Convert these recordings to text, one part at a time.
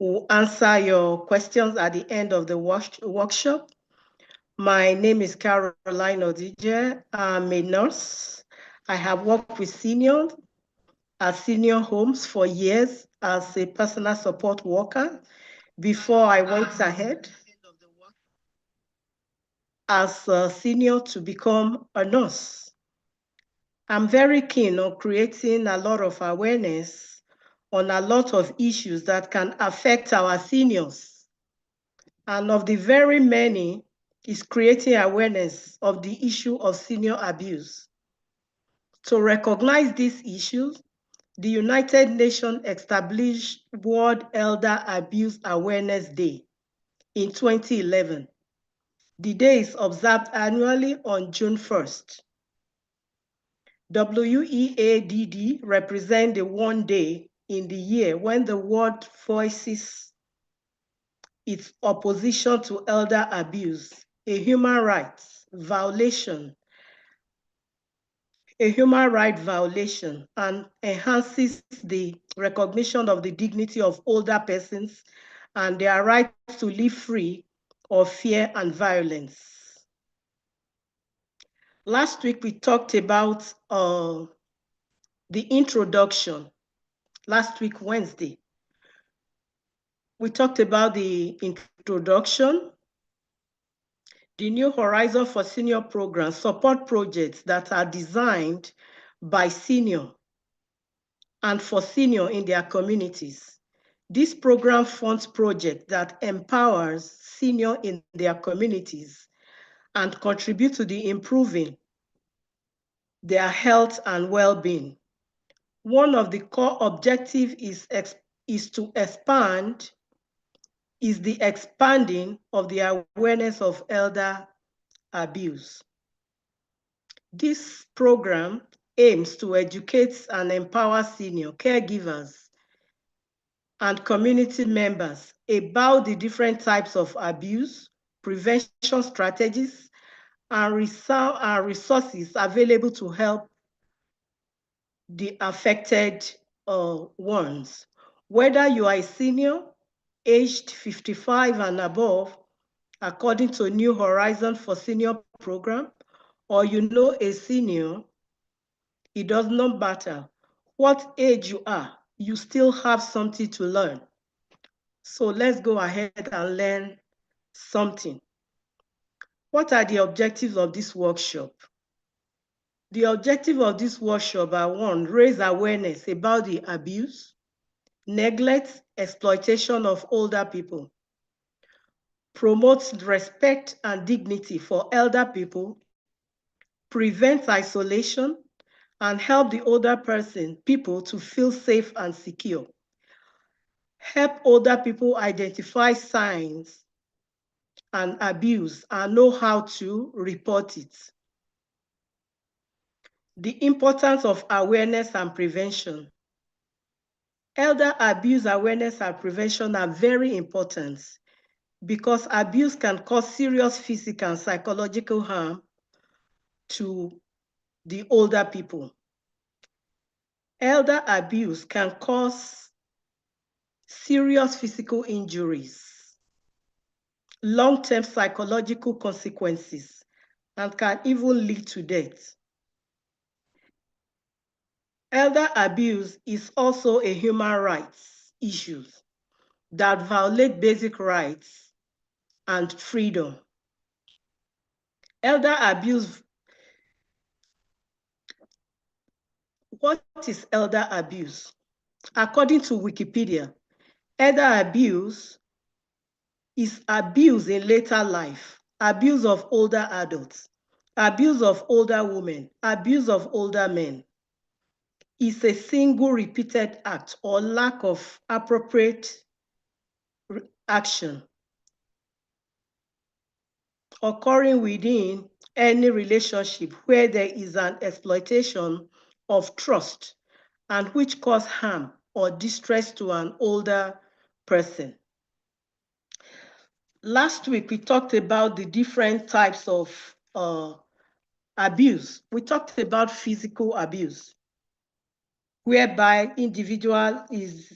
We'll answer your questions at the end of the workshop. My name is Caroline Odije. I'm a nurse. I have worked with seniors at senior homes for years as a personal support worker before I went ahead as a senior to become a nurse. I'm very keen on creating a lot of awareness on a lot of issues that can affect our seniors. And of the very many is creating awareness of the issue of senior abuse. To recognize these issues, the United Nations established World Elder Abuse Awareness Day in 2011. The day is observed annually on June 1st. WEADD represents the one day in the year when the world voices its opposition to elder abuse, a human rights violation, and enhances the recognition of the dignity of older persons and their right to live free of fear and violence. Last week, we talked about the introduction. Last week, Wednesday, we talked about the introduction, the New Horizon for Senior programs, support projects that are designed by senior and for senior in their communities. This program funds projects that empowers senior in their communities and contribute to the improving their health and well-being. One of the core objectives is the expanding of the awareness of elder abuse. This program aims to educate and empower senior caregivers and community members about the different types of abuse, prevention strategies, and resources available to help the affected ones. Whether you are a senior, aged 55 and above, according to New Horizon for Senior program, or you know a senior, it does not matter what age you are, you still have something to learn. So let's go ahead and learn something. What are the objectives of this workshop? The objective of this workshop are: one, raise awareness about the abuse, neglect, exploitation of older people, promote respect and dignity for elder people, prevent isolation, and help the older people to feel safe and secure. Help older people identify signs and abuse and know how to report it. The importance of awareness and prevention. Elder abuse awareness and prevention are very important because abuse can cause serious physical and psychological harm to the older people. Elder abuse can cause serious physical injuries, long-term psychological consequences, and can even lead to death. Elder abuse is also a human rights issue that violate basic rights and freedom. Elder abuse. What is elder abuse? According to Wikipedia, elder abuse is abuse in later life, abuse of older adults, abuse of older women, abuse of older men. Is a single repeated act or lack of appropriate action occurring within any relationship where there is an exploitation of trust and which cause harm or distress to an older person. Last week, we talked about the different types of abuse. We talked about physical abuse, whereby individual is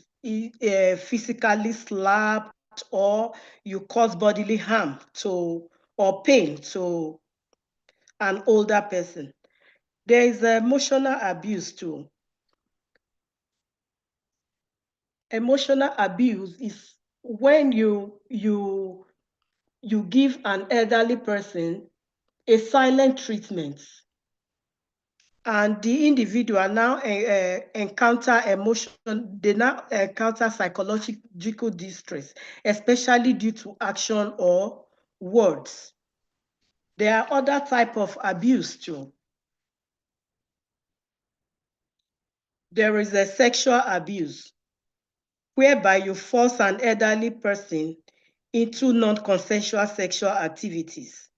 physically slapped, or you cause bodily harm to or pain to an older person. There is emotional abuse too. Emotional abuse is when you give an elderly person a silent treatment, and the individual now encounter emotion, they now encounter psychological distress, especially due to action or words. There are other type of abuse too. There is a sexual abuse, whereby you force an elderly person into non-consensual sexual activities.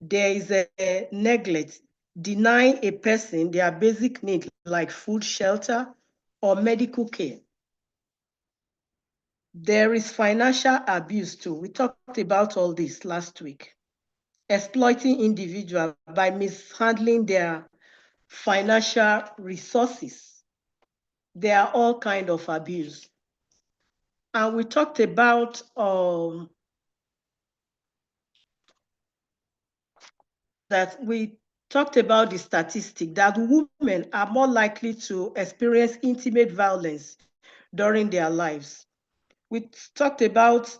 There is a neglect, denying a person their basic needs like food, shelter, or medical care. There is financial abuse too. We talked about all this last week. Exploiting individuals by mishandling their financial resources. There are all kinds of abuse. And we talked about the statistic that women are more likely to experience intimate violence during their lives. We talked about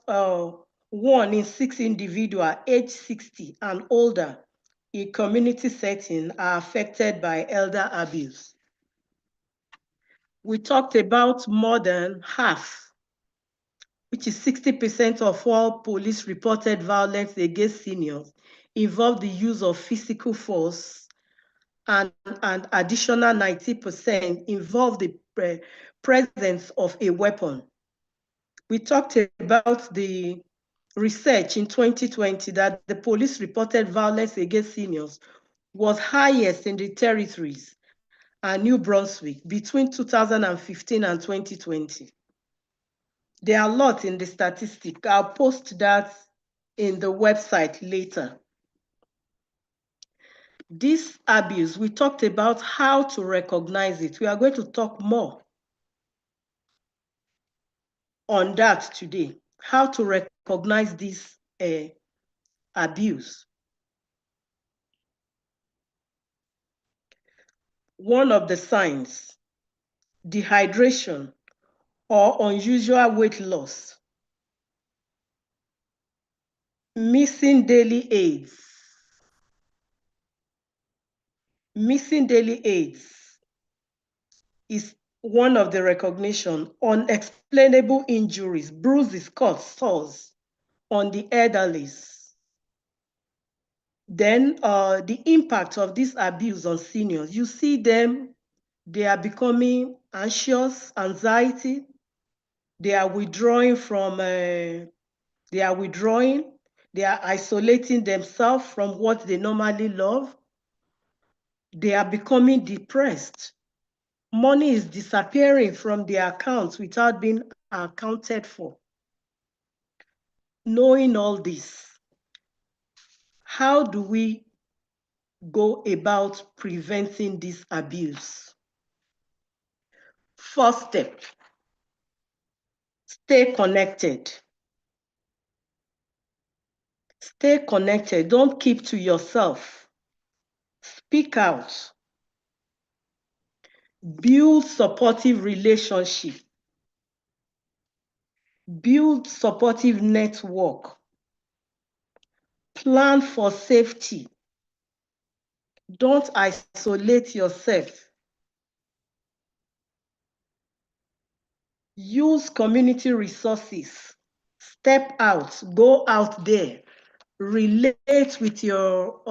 1 in 6 individuals age 60 and older in community setting are affected by elder abuse. We talked about more than half, which is 60% of all police reported violence against seniors, involve the use of physical force, and an additional 90% involve the presence of a weapon. We talked about the research in 2020 that the police reported violence against seniors was highest in the territories and New Brunswick between 2015 and 2020. There are a lot in the statistic. I'll post that in the website later. This abuse, we talked about how to recognize it. We are going to talk more on that today, how to recognize this abuse. One of the signs, dehydration or unusual weight loss, missing daily aids. Missing daily aids is one of the recognition. Unexplainable injuries, bruises, cuts, sores on the elderlies. Then the impact of this abuse on seniors. You see them, they are becoming anxious, anxiety. They are withdrawing they are isolating themselves from what they normally love. They are becoming depressed. Money is disappearing from their accounts without being accounted for. Knowing all this, how do we go about preventing this abuse? First step, stay connected. Stay connected. Don't keep to yourself. Speak out. Build supportive relationship. Build supportive network. Plan for safety. Don't isolate yourself. Use community resources. Step out. Go out there. Relate with your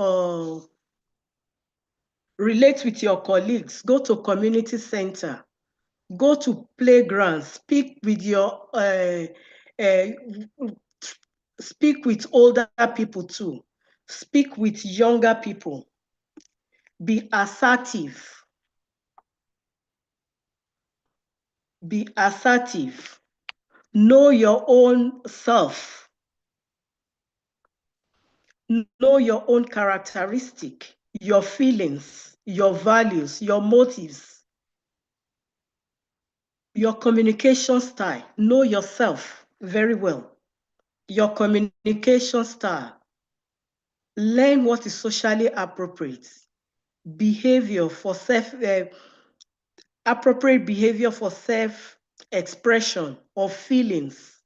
colleagues. Go to community center. Go to playgrounds. Speak with speak with older people too. Speak with younger people. Be assertive. Be assertive. Know your own self. Know your own characteristic, your feelings, your values, your motives. Your communication style. Know yourself very well. Your communication style. Learn what is socially appropriate. Behavior for appropriate behavior for self-expression of feelings,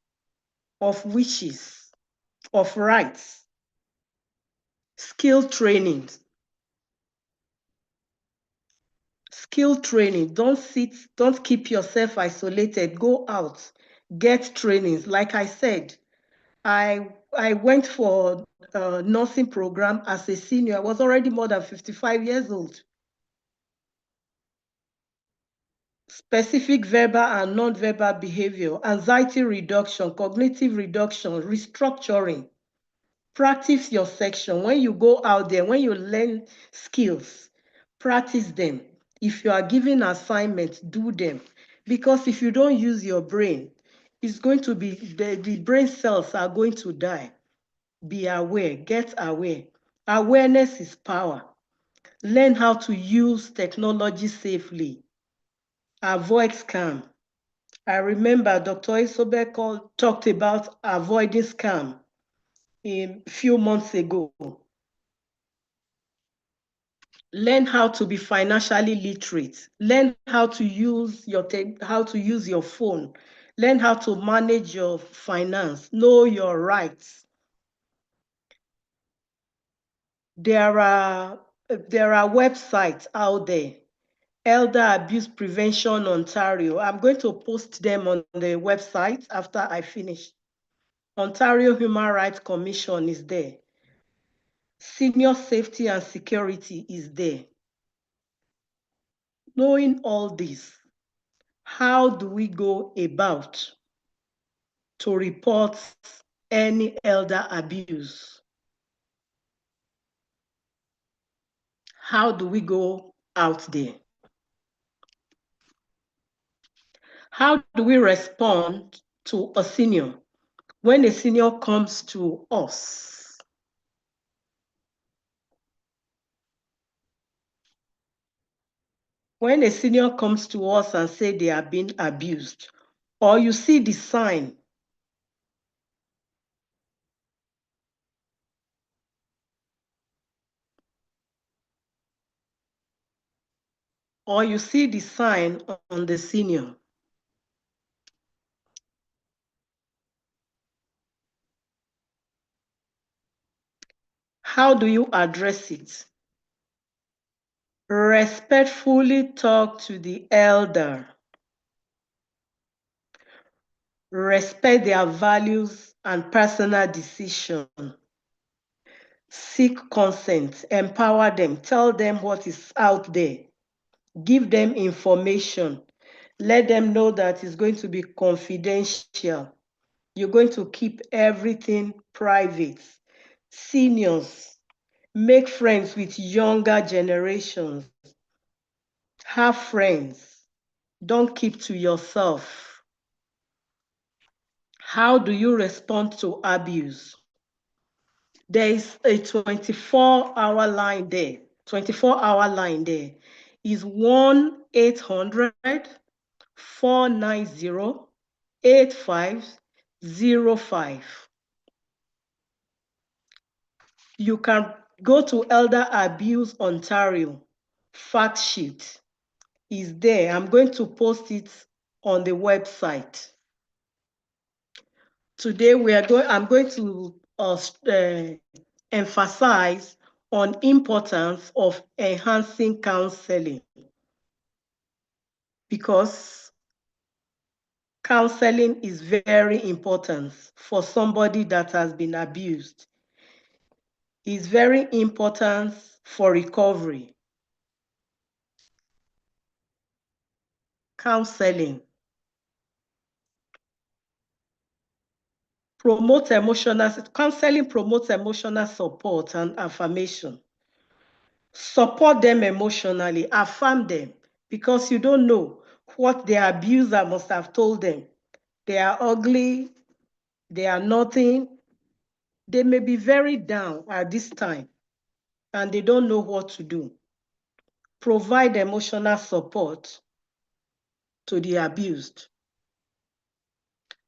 of wishes, of rights. Skill training. Skill training. Don't keep yourself isolated. Go out, get trainings. Like I said, I went for a nursing program as a senior. I was already more than 55 years old. Specific verbal and non-verbal behavior, anxiety reduction, cognitive reduction, restructuring. Practice your section. When you go out there, when you learn skills, practice them. If you are given assignments, do them. Because if you don't use your brain, it's going to be, the brain cells are going to die. Be aware, get aware. Awareness is power. Learn how to use technology safely. Avoid scam. I remember Dr. Isobe talked about avoiding scam a few months ago. Learn how to be financially literate. Learn how to use your phone. Learn how to manage your finance. Know your rights. There are websites out there. Elder Abuse Prevention Ontario. I'm going to post them on the website after I finish. Ontario Human Rights Commission is there. Senior Safety and Security is there. Knowing all this, how do we go about to report any elder abuse? How do we go out there? How do we respond to a senior when a senior comes to us? When a senior comes to us and say they are being abused, or you see the sign, on the senior, how do you address it? Respectfully talk to the elder. Respect their values and personal decision. Seek consent, empower them, tell them what is out there, give them information, let them know that it's going to be confidential. You're going to keep everything private. Seniors, make friends with younger generations. Have friends. Don't keep to yourself. How do you respond to abuse? There is a 24-hour line there. 24-hour line there is 1-800-490-8505. You can go to Elder Abuse Ontario. Fact sheet is there. I'm going to post it on the website. Today I'm going to emphasize on importance of enhancing counseling, because counseling is very important for somebody that has been abused. It's very important for recovery. Counseling. Counseling promotes emotional support and affirmation. Support them emotionally, affirm them, because you don't know what their abuser must have told them. They are ugly, they are nothing. They may be very down at this time and they don't know what to do. Provide emotional support. to the abused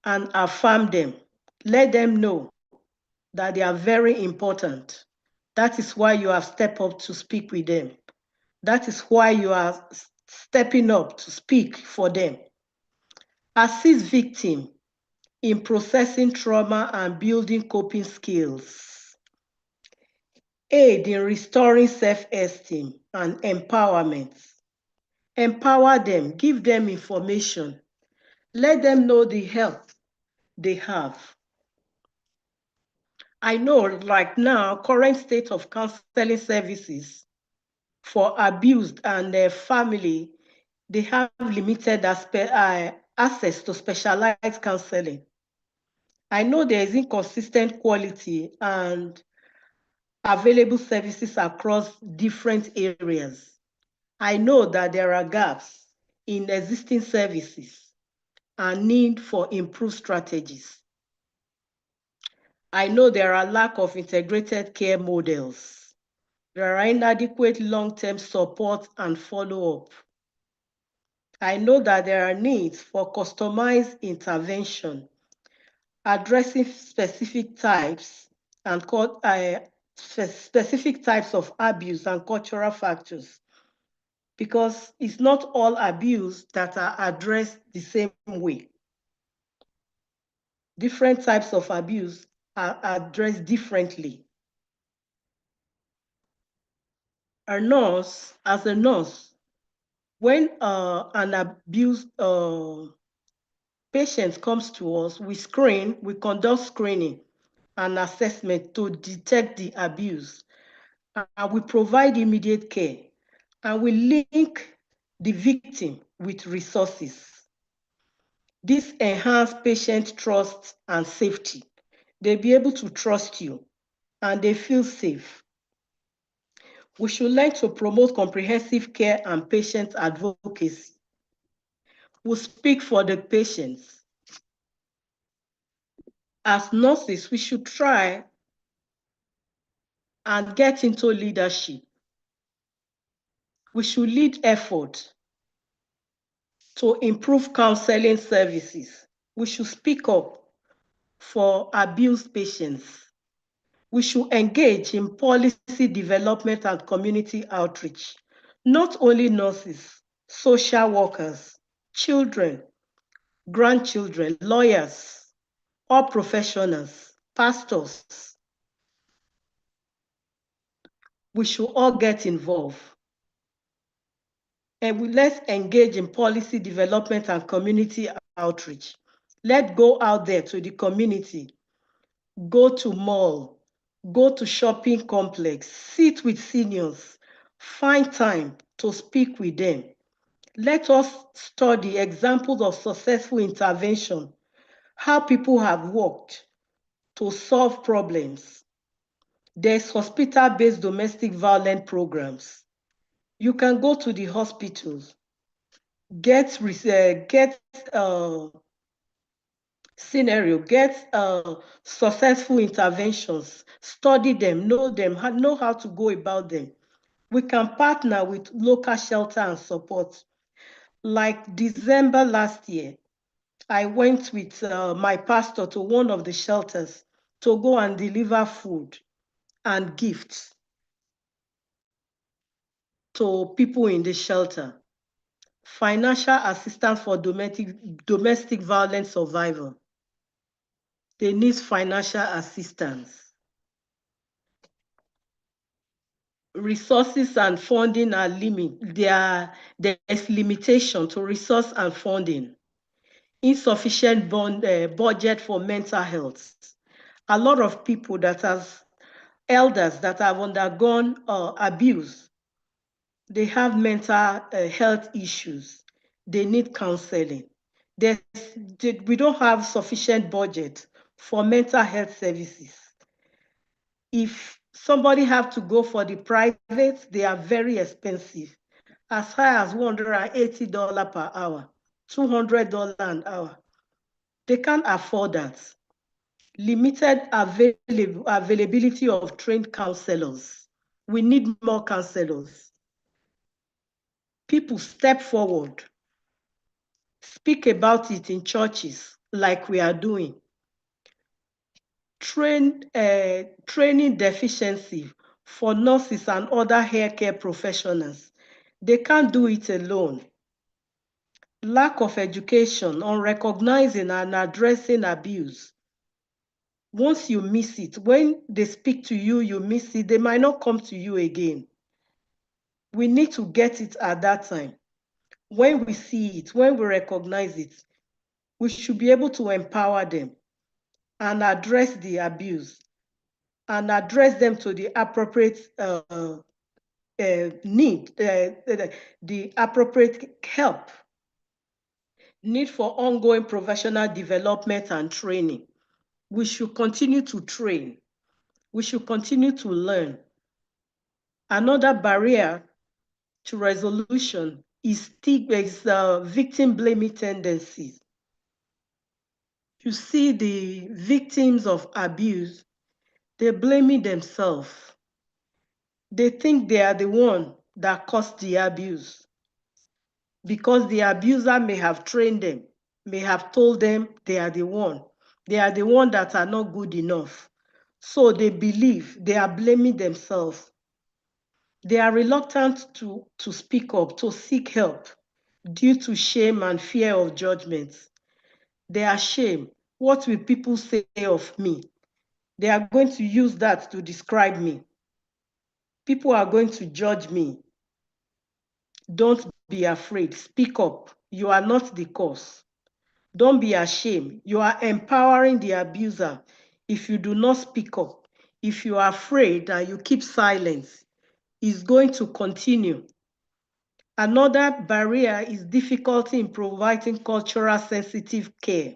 and affirm them. Let them know that they are very important. That is why you have stepped up to speak with them. That is why you are stepping up to speak for them. Assist victim in processing trauma and building coping skills. Aid in restoring self-esteem and empowerment. Empower them, give them information. Let them know the help they have. I know, like now, current state of counseling services for abused and their family, they have limited access to specialized counseling. I know there is inconsistent quality and available services across different areas. I know that there are gaps in existing services and need for improved strategies. I know there are lack of integrated care models. There are inadequate long-term support and follow-up. I know that there are needs for customized intervention, addressing specific types specific types of abuse and cultural factors, because it's not all abuse that are addressed the same way. Different types of abuse are addressed differently. As a nurse, when an abused patient comes to us, we conduct screening and assessment to detect the abuse. And we provide immediate care, and we link the victim with resources. This enhances patient trust and safety. They'll be able to trust you and they feel safe. We should learn to promote comprehensive care and patient advocacy. We speak for the patients. As nurses, we should try and get into leadership. We should lead effort to improve counseling services. We should speak up for abused patients. We should engage in policy development and community outreach. Not only nurses, social workers, children, grandchildren, lawyers, all professionals, pastors. We should all get involved. And let's engage in policy development and community outreach. Let's go out there to the community, go to mall, go to shopping complex, sit with seniors, find time to speak with them. Let us study examples of successful intervention, how people have worked to solve problems. There's hospital-based domestic violence programs. You can go to the hospitals, get scenario, get successful interventions, study them, know how to go about them. We can partner with local shelter and support. Like December last year, I went with my pastor to one of the shelters to go and deliver food and gifts to people in the shelter. Financial assistance for domestic violence survivor. They need financial assistance. Resources and funding are there's limitation to resource and funding. Insufficient budget for mental health. A lot of people elders that have undergone abuse, they have mental health issues. They need counseling. We don't have sufficient budget for mental health services. If somebody have to go for the private, they are very expensive, as high as $180 per hour, $200 an hour. They can't afford that. Limited availability of trained counselors. We need more counselors. People step forward Speak about it in churches like we are doing. Training deficiency for nurses and other healthcare professionals. They can't do it alone. Lack of education on recognizing and addressing abuse. Once you miss it, when they speak to you, you miss it, they might not come to you again. We need to get it at that time. When we see it, when we recognize it, we should be able to empower them and address the abuse and address them to the appropriate need, the appropriate help. Need for ongoing professional development and training. We should continue to train. We should continue to learn. Another barrier to resolution is victim blaming tendencies. You see the victims of abuse, they're blaming themselves. They think they are the one that caused the abuse because the abuser may have trained them, may have told them they are the one. They are the one that are not good enough. So they believe they are blaming themselves. They are reluctant to speak up, to seek help due to shame and fear of judgment. They are ashamed. What will people say of me? They are going to use that to describe me. People are going to judge me. Don't be afraid. Speak up. You are not the cause. Don't be ashamed. You are empowering the abuser if you do not speak up. If you are afraid and you keep silence, it's going to continue. Another barrier is difficulty in providing cultural sensitive care.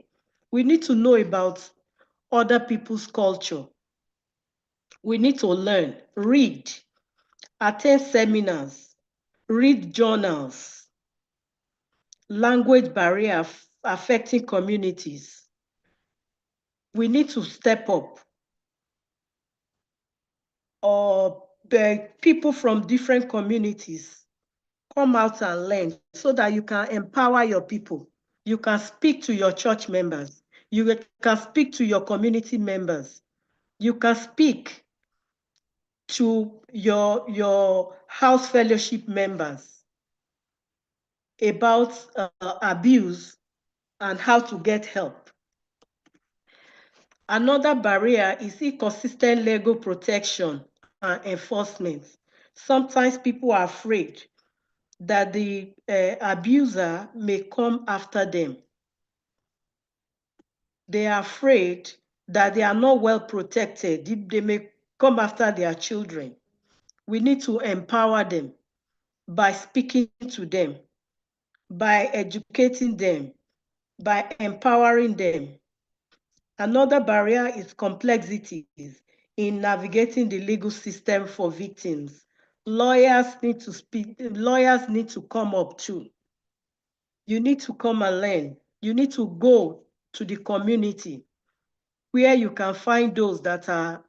We need to know about other people's culture. We need to learn, read, attend seminars, read journals. Language barrier affecting communities. We need to step up. Or people from different communities come out and learn so that you can empower your people. You can speak to your church members. You can speak to your community members. You can speak to your house fellowship members about abuse and how to get help. Another barrier is inconsistent legal protection and enforcement. Sometimes people are afraid that the abuser may come after them. They are afraid that they are not well protected. They may come after their children. We need to empower them by speaking to them, by educating them, by empowering them. Another barrier is complexities in navigating the legal system for victims. Lawyers need to speak, lawyers need to come up too. You need to come and learn. You need to go to the community where you can find those that are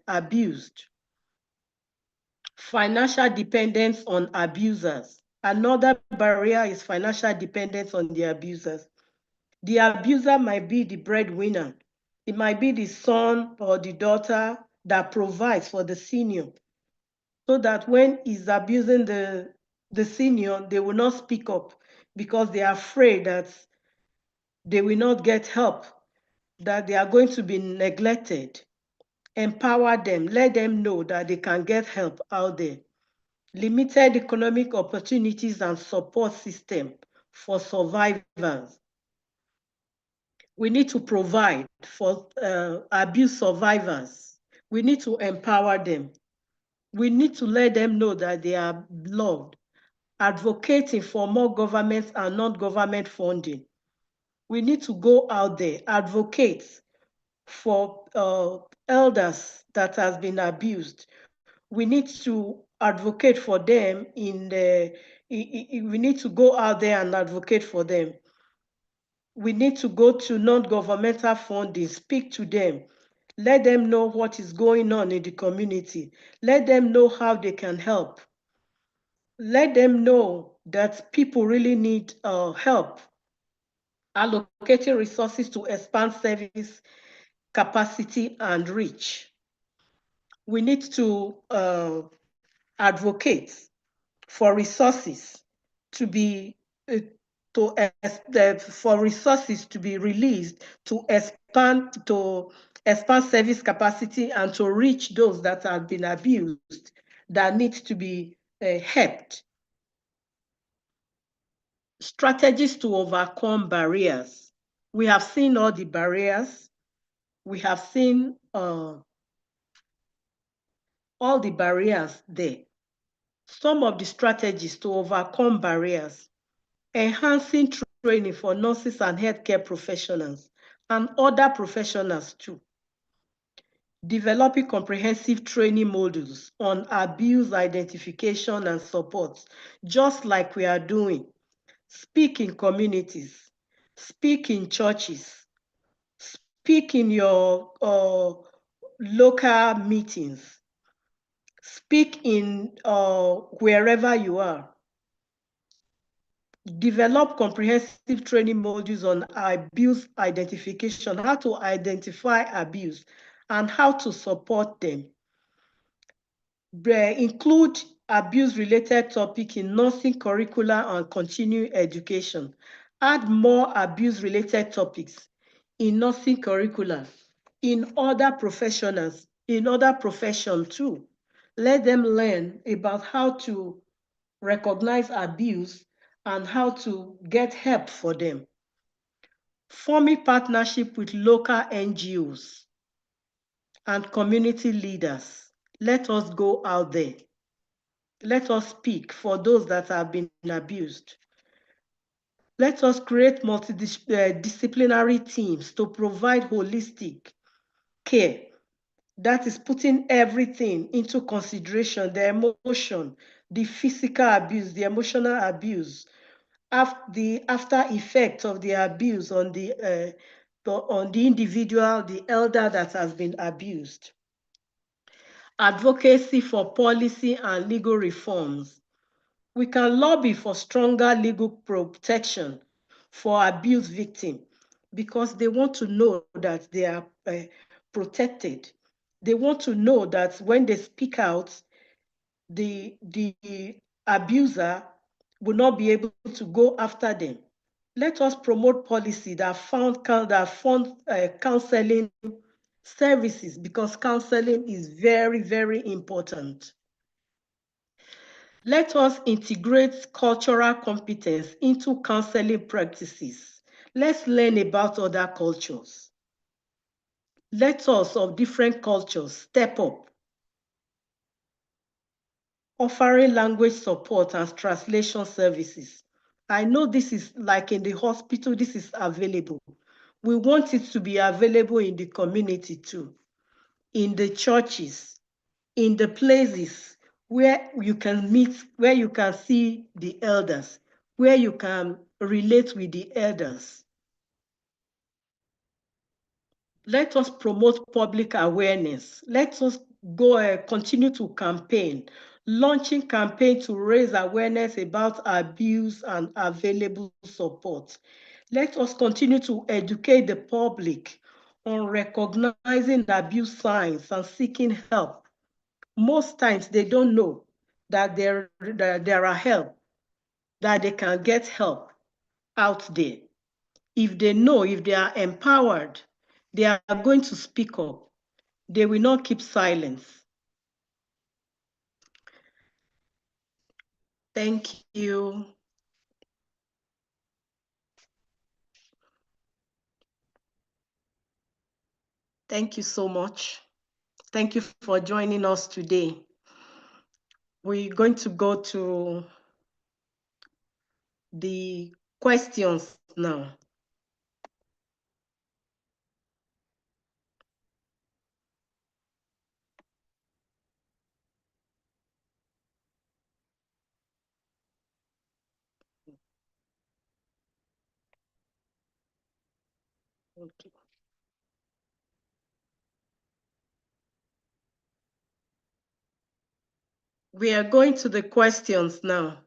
abused. Financial dependence on abusers. Another barrier is financial dependence on the abusers. The abuser might be the breadwinner. It might be the son or the daughter that provides for the senior, so that when he's abusing the senior, they will not speak up because they are afraid that they will not get help, that they are going to be neglected. Empower them, let them know that they can get help out there. Limited economic opportunities and support system for survivors. We need to provide for abuse survivors. We need to empower them. We need to let them know that they are loved. Advocating for more government and non-government funding. We need to go out there, advocate for elders that has been abused. We need to advocate for them we need to go out there and advocate for them. We need to go to non-governmental funding, speak to them, let them know what is going on in the community, let them know how they can help, let them know that people really need help. allocating resources to expand service capacity and reach. We need to advocate for resources to be for resources to be released to expand service capacity and to reach those that have been abused that need to be helped. Strategies to overcome barriers. We have seen all the barriers. We have seen all the barriers there. Some of the strategies to overcome barriers: enhancing training for nurses and healthcare professionals and other professionals too. Developing comprehensive training modules on abuse identification and support, just like we are doing. Speak in communities, speak in churches, speak in your local meetings, speak in wherever you are. Develop comprehensive training modules on abuse identification, how to identify abuse and how to support them. Include abuse-related topic in nursing curricula and continuing education. Add more abuse-related topics in nursing curricula, in other professionals, in other professions too. Let them learn about how to recognize abuse and how to get help for them. Forming partnership with local NGOs and community leaders. Let us go out there. Let us speak for those that have been abused. Let us create multidisciplinary teams to provide holistic care that is putting everything into consideration: the emotion, the physical abuse, the emotional abuse, the after effect of the abuse on the individual, the elder that has been abused. Advocacy for policy and legal reforms. We can lobby for stronger legal protection for abuse victims because they want to know that they are protected. They want to know that when they speak out, the abuser will not be able to go after them. Let us promote policy that fund counseling services, because counseling is very, very important. Let us integrate cultural competence into counseling practices. Let's learn about other cultures. Let us of different cultures step up, offering language support and translation services. I know this is like in the hospital, this is available. We want it to be available in the community too, in the churches, in the places where you can meet, where you can see the elders, where you can relate with the elders. Let us promote public awareness. Let us continue to campaign, launching campaign to raise awareness about abuse and available support. Let us continue to educate the public on recognizing abuse signs and seeking help. Most times they don't know that there are help, that they can get help out there. If they know, if they are empowered, they are going to speak up. They will not keep silence. Thank you. Thank you so much. Thank you for joining us today. We're going to go to the questions now. Okay. We are going to the questions now.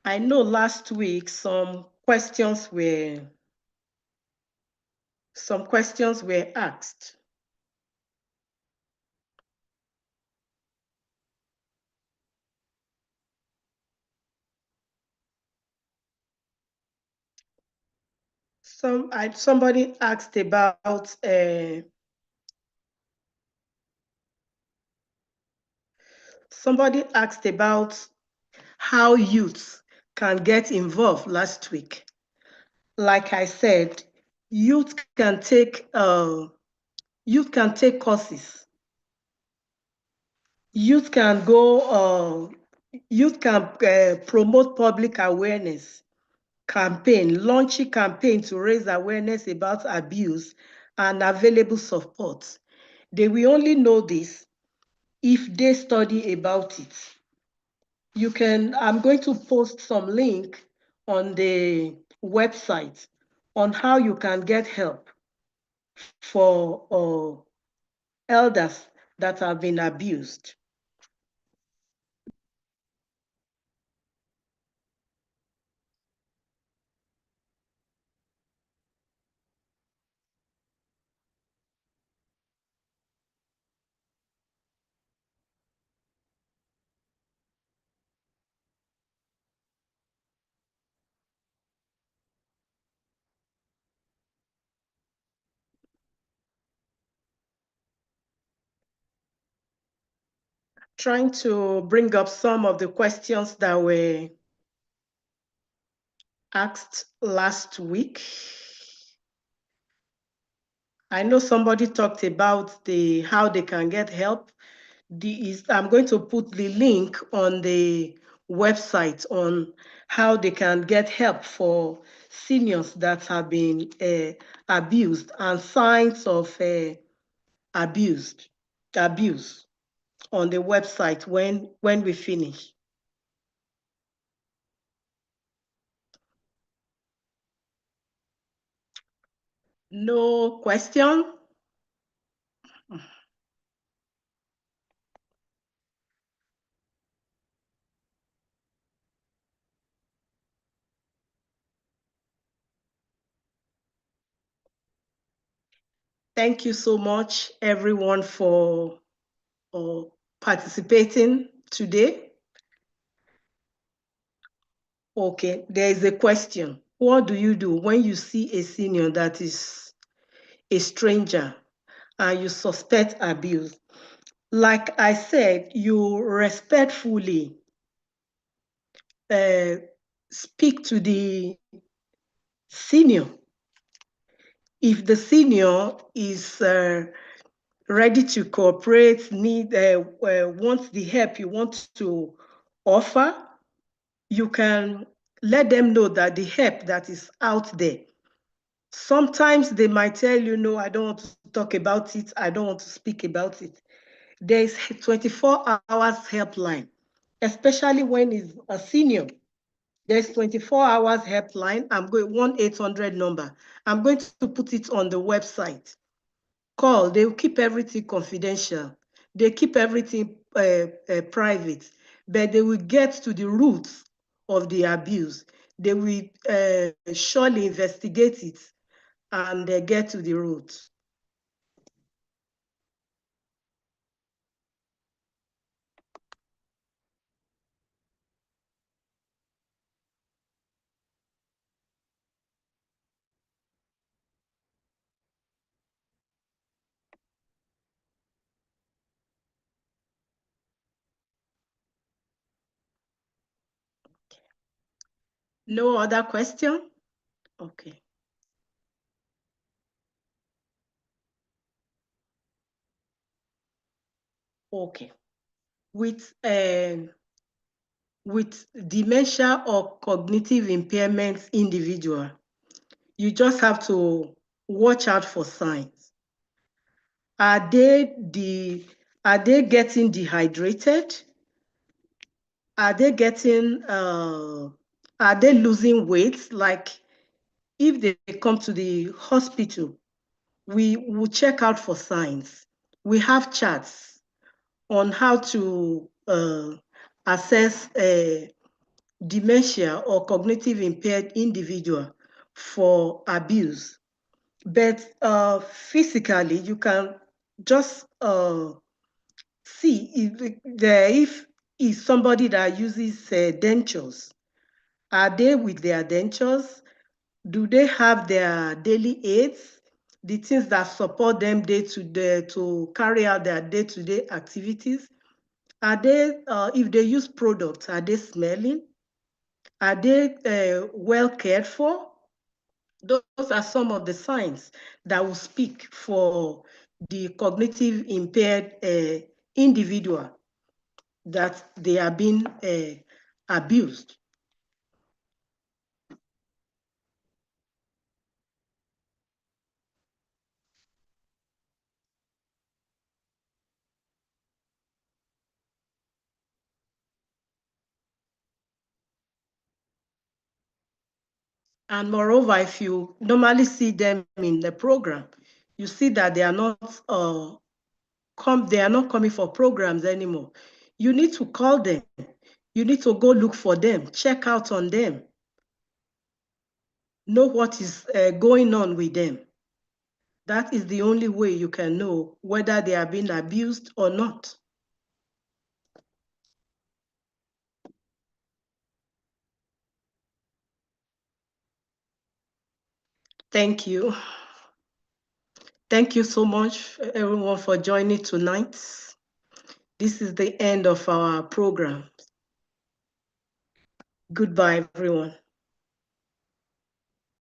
I know last week some questions were asked. Somebody asked about how youth can get involved last week. Like I said, youth can take courses. Youth can go. Youth can promote public awareness campaign, launch a campaign to raise awareness about abuse and available support. They will only know this if they study about it. I'm going to post some link on the website on how you can get help for elders that have been abused. Trying to bring up some of the questions that were asked last week. I know somebody talked about how they can get help. I'm going to put the link on the website on how they can get help for seniors that have been abused and signs of abuse on the website when we finish. No question? Thank you so much, everyone, for participating today. Okay, there is a question. What do you do when you see a senior that is a stranger and you suspect abuse? Like I said, you respectfully speak to the senior. If the senior is ready to cooperate, wants the help you want to offer, you can let them know that the help that is out there. Sometimes they might tell you, no, I don't want to talk about it. I don't want to speak about it. There's 24 hours helpline, especially when it's a senior. There's 24 hours helpline. I'm going 1-800 number. I'm going to put it on the website. Call. They will keep everything confidential. They keep everything private, but they will get to the roots of the abuse. They will surely investigate it and get to the roots. No other question? Okay. Okay. With dementia or cognitive impairment individual, you just have to watch out for signs. Are they getting dehydrated? Are they losing weight? Like if they come to the hospital, we will check out for signs. We have charts on how to assess dementia or cognitive impaired individual for abuse. But physically, you can just see if is somebody that uses dentures. Are they with their dentures? Do they have their daily aids, the things that support them day to day to carry out their day-to-day activities? Are they, if they use products, are they smelling? Are they well cared for? Those are some of the signs that will speak for the cognitive impaired individual that they are being abused. And moreover, if you normally see them in the program, you see that they are not they are not coming for programs anymore. You need to call them. You need to go look for them, check out on them, know what is going on with them. That is the only way you can know whether they are being abused or not. Thank you. Thank you so much, everyone, for joining tonight. This is the end of our program. Goodbye, everyone.